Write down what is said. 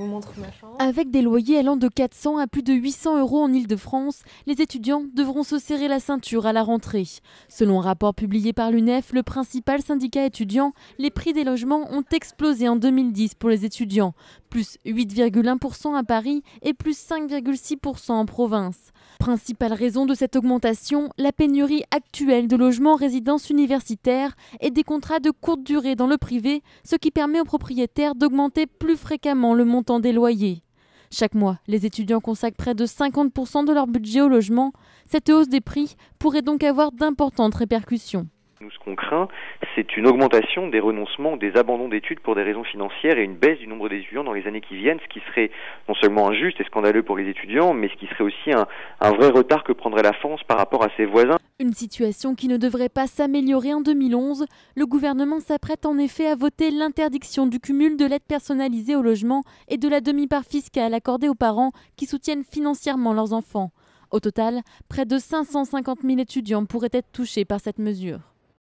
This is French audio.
vous montre ma chambre. Avec des loyers allant de 400 à plus de 800 € en Île-de-France, les étudiants devront se serrer la ceinture à la rentrée. Selon un rapport publié par l'UNEF, le principal syndicat étudiant, les prix des logements ont explosé en 2010 pour les étudiants, plus 8,1% à Paris et plus 5,6% en province. Principale raison de cette augmentation, la pénurie actuelle de logements en résidence universitaire et des contrats de courte durée dans le privé, ce qui permet aux propriétaires d'augmenter plus fréquemment le montant des loyers. Chaque mois, les étudiants consacrent près de 50% de leur budget au logement. Cette hausse des prix pourrait donc avoir d'importantes répercussions. Nous, ce qu'on craint, c'est une augmentation des renoncements, des abandons d'études pour des raisons financières et une baisse du nombre d'étudiants dans les années qui viennent, ce qui serait non seulement injuste et scandaleux pour les étudiants, mais ce qui serait aussi un vrai retard que prendrait la France par rapport à ses voisins. Une situation qui ne devrait pas s'améliorer en 2011. Le gouvernement s'apprête en effet à voter l'interdiction du cumul de l'aide personnalisée au logement et de la demi-part fiscale accordée aux parents qui soutiennent financièrement leurs enfants. Au total, près de 550 000 étudiants pourraient être touchés par cette mesure.